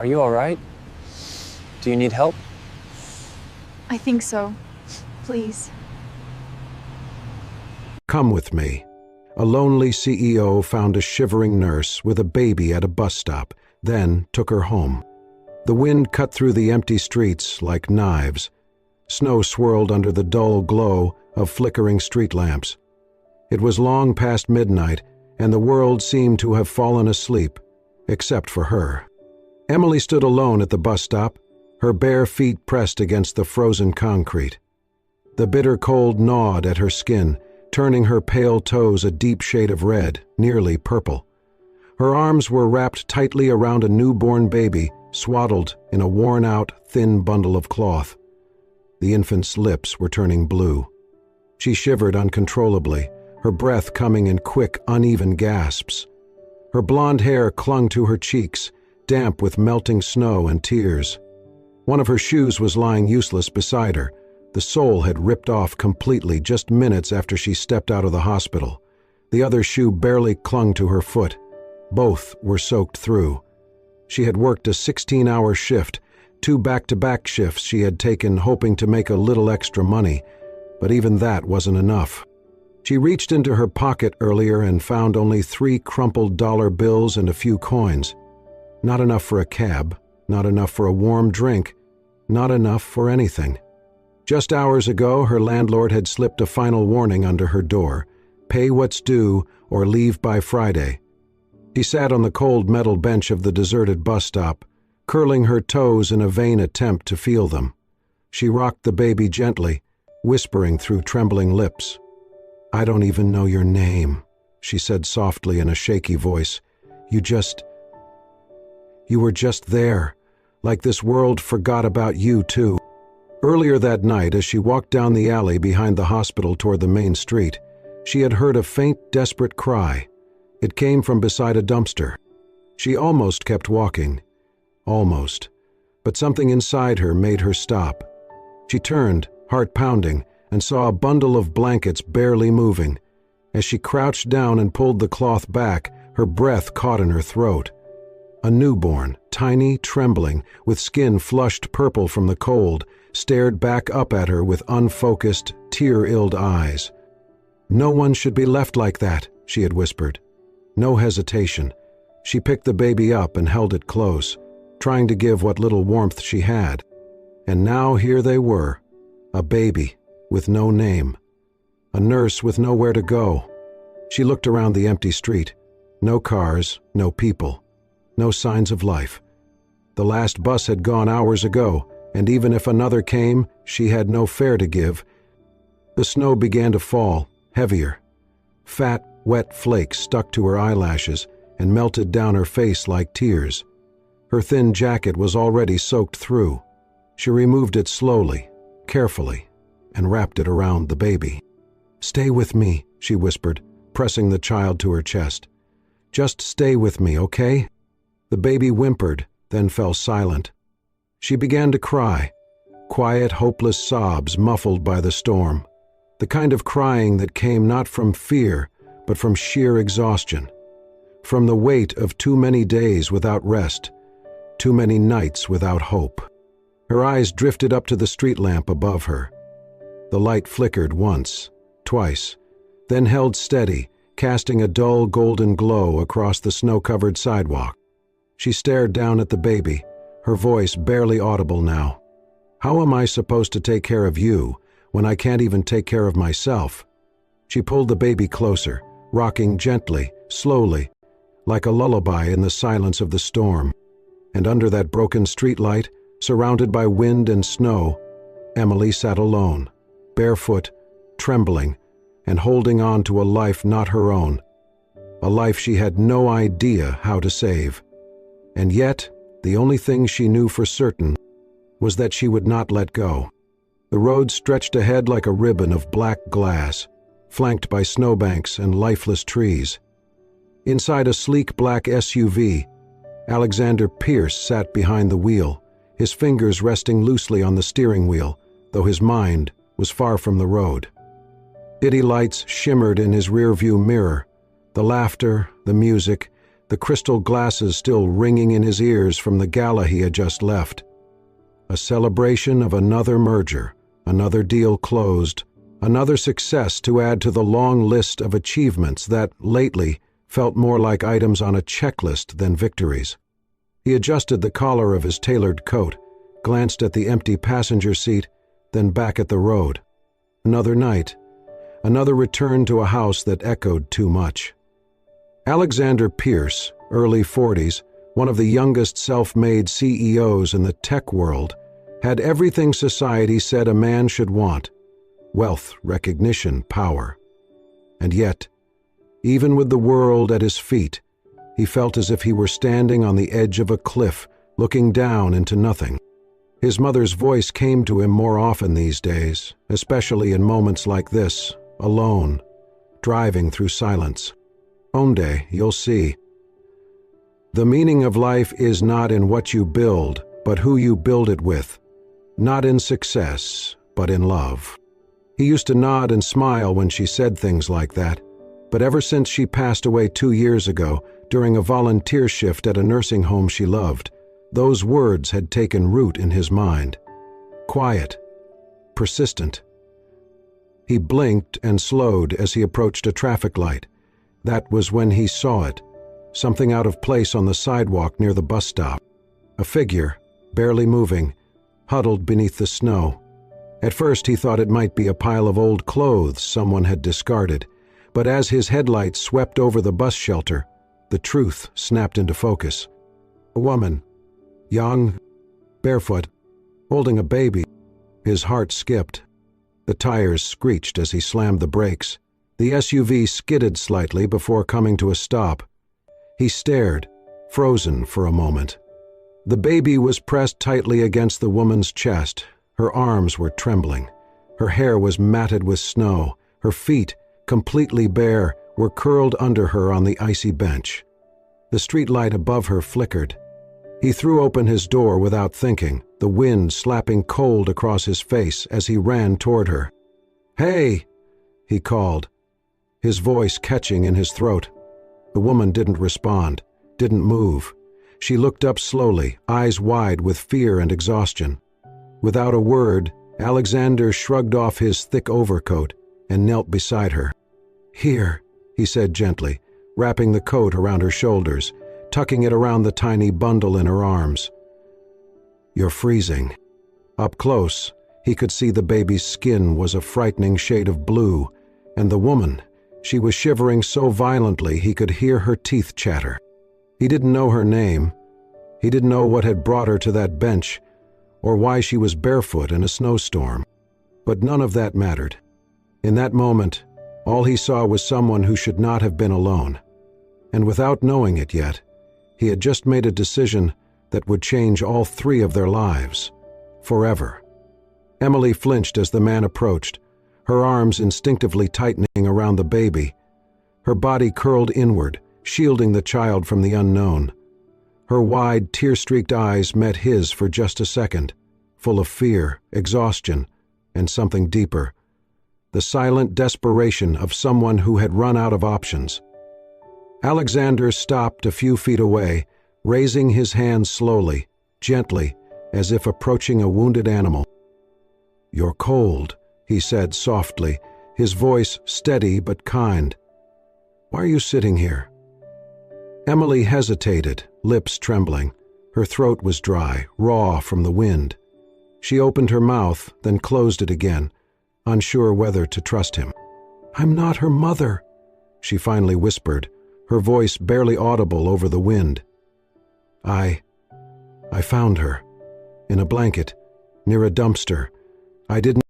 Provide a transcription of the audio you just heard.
Are you all right? Do you need help? I think so. Please. Come with me. A lonely CEO found a shivering nurse with a baby at a bus stop, then took her home. The wind cut through the empty streets like knives. Snow swirled under the dull glow of flickering street lamps. It was long past midnight, and the world seemed to have fallen asleep, except for her. Emily stood alone at the bus stop, her bare feet pressed against the frozen concrete. The bitter cold gnawed at her skin, turning her pale toes a deep shade of red, nearly purple. Her arms were wrapped tightly around a newborn baby, swaddled in a worn-out, thin bundle of cloth. The infant's lips were turning blue. She shivered uncontrollably, her breath coming in quick, uneven gasps. Her blonde hair clung to her cheeks, damp with melting snow and tears. One of her shoes was lying useless beside her. The sole had ripped off completely just minutes after she stepped out of the hospital. The other shoe barely clung to her foot. Both were soaked through. She had worked a 16-hour shift, 2 back-to-back shifts she had taken hoping to make a little extra money, but even that wasn't enough. She reached into her pocket earlier and found only 3 crumpled dollar bills and a few coins. Not enough for a cab, not enough for a warm drink, not enough for anything. Just hours ago, her landlord had slipped a final warning under her door: pay what's due or leave by Friday. She sat on the cold metal bench of the deserted bus stop, curling her toes in a vain attempt to feel them. She rocked the baby gently, whispering through trembling lips. "I don't even know your name," she said softly in a shaky voice. You were just there, like this world forgot about you too." Earlier that night, as she walked down the alley behind the hospital toward the main street, she had heard a faint, desperate cry. It came from beside a dumpster. She almost kept walking. Almost. But something inside her made her stop. She turned, heart pounding, and saw a bundle of blankets barely moving. As she crouched down and pulled the cloth back, her breath caught in her throat. A newborn, tiny, trembling, with skin flushed purple from the cold, stared back up at her with unfocused, tear-illed eyes. "No one should be left like that," she had whispered. No hesitation. She picked the baby up and held it close, trying to give what little warmth she had. And now here they were, a baby with no name, a nurse with nowhere to go. She looked around the empty street. No cars, no people, no signs of life. The last bus had gone hours ago, and even if another came, she had no fare to give. The snow began to fall, heavier. Fat, wet flakes stuck to her eyelashes and melted down her face like tears. Her thin jacket was already soaked through. She removed it slowly, carefully, and wrapped it around the baby. "Stay with me," she whispered, pressing the child to her chest. "Just stay with me, okay?" The baby whimpered, then fell silent. She began to cry, quiet, hopeless sobs muffled by the storm, the kind of crying that came not from fear, but from sheer exhaustion, from the weight of too many days without rest, too many nights without hope. Her eyes drifted up to the street lamp above her. The light flickered once, twice, then held steady, casting a dull golden glow across the snow-covered sidewalk. She stared down at the baby, her voice barely audible now. "How am I supposed to take care of you when I can't even take care of myself?" She pulled the baby closer, rocking gently, slowly, like a lullaby in the silence of the storm. And under that broken streetlight, surrounded by wind and snow, Emily sat alone, barefoot, trembling, and holding on to a life not her own, a life she had no idea how to save. And yet, the only thing she knew for certain was that she would not let go. The road stretched ahead like a ribbon of black glass, flanked by snowbanks and lifeless trees. Inside a sleek black SUV, Alexander Pierce sat behind the wheel, his fingers resting loosely on the steering wheel, though his mind was far from the road. City lights shimmered in his rearview mirror, the laughter, the music, the crystal glasses still ringing in his ears from the gala he had just left. A celebration of another merger, another deal closed, another success to add to the long list of achievements that, lately, felt more like items on a checklist than victories. He adjusted the collar of his tailored coat, glanced at the empty passenger seat, then back at the road. Another night, another return to a house that echoed too much. Alexander Pierce, early 40s, one of the youngest self-made CEOs in the tech world, had everything society said a man should want: wealth, recognition, power. And yet, even with the world at his feet, he felt as if he were standing on the edge of a cliff, looking down into nothing. His mother's voice came to him more often these days, especially in moments like this, alone, driving through silence. "Someday, you'll see. The meaning of life is not in what you build, but who you build it with. Not in success, but in love." He used to nod and smile when she said things like that, but ever since she passed away 2 years ago, during a volunteer shift at a nursing home she loved, those words had taken root in his mind. Quiet, persistent. He blinked and slowed as he approached a traffic light. That was when he saw it, something out of place on the sidewalk near the bus stop. A figure, barely moving, huddled beneath the snow. At first he thought it might be a pile of old clothes someone had discarded, but as his headlights swept over the bus shelter, the truth snapped into focus. A woman, young, barefoot, holding a baby. His heart skipped. The tires screeched as he slammed the brakes. The SUV skidded slightly before coming to a stop. He stared, frozen for a moment. The baby was pressed tightly against the woman's chest. Her arms were trembling. Her hair was matted with snow. Her feet, completely bare, were curled under her on the icy bench. The streetlight above her flickered. He threw open his door without thinking, the wind slapping cold across his face as he ran toward her. "Hey!" he called, his voice catching in his throat. The woman didn't respond, didn't move. She looked up slowly, eyes wide with fear and exhaustion. Without a word, Alexander shrugged off his thick overcoat and knelt beside her. "Here," he said gently, wrapping the coat around her shoulders, tucking it around the tiny bundle in her arms. "You're freezing." Up close, he could see the baby's skin was a frightening shade of blue, and the woman, she was shivering so violently he could hear her teeth chatter. He didn't know her name. He didn't know what had brought her to that bench, or why she was barefoot in a snowstorm. But none of that mattered. In that moment, all he saw was someone who should not have been alone. And without knowing it yet, he had just made a decision that would change all three of their lives, forever. Emily flinched as the man approached, her arms instinctively tightening around the baby. Her body curled inward, shielding the child from the unknown. Her wide, tear-streaked eyes met his for just a second, full of fear, exhaustion, and something deeper. The silent desperation of someone who had run out of options. Alexander stopped a few feet away, raising his hands slowly, gently, as if approaching a wounded animal. "You're cold," he said softly, his voice steady but kind. "Why are you sitting here?" Emily hesitated, lips trembling. Her throat was dry, raw from the wind. She opened her mouth, then closed it again, unsure whether to trust him. "I'm not her mother," she finally whispered, her voice barely audible over the wind. I found her, in a blanket, near a dumpster. I didn't